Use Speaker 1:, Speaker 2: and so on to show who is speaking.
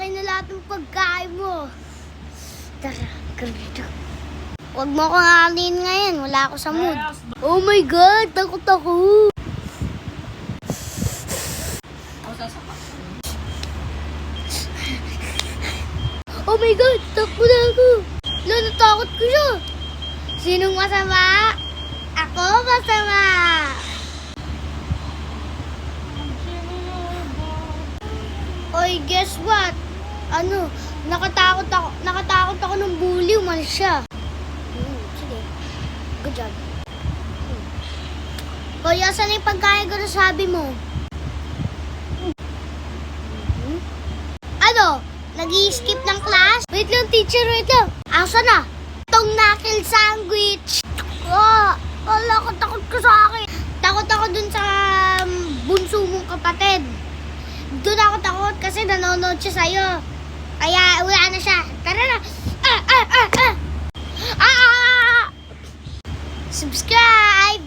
Speaker 1: akin na lahat ng pagkain mo. Tara, ganito. Huwag mo akong alin ngayon. Wala ako sa mood. Oh my God, takot ako. Oh my God, takbo na ako. Natakot ko siya. Sinong masama? Ako masama. Oy, guess what? Nakatakot ako ng bully. Umalis siya. Sige. Good job. Kuya, saan yung pagkain ko na sabi mo? Ano? Nag-i-skip ng class? Wait lang, teacher, wait lang. Asa na? Itong knuckle sandwich. Takot ka sa akin. Takot ako dun sa bunso mong kapatid. Doon ako takot kasi nanonood siya sa'yo. Kaya wala na siya. Tara na. Subscribe!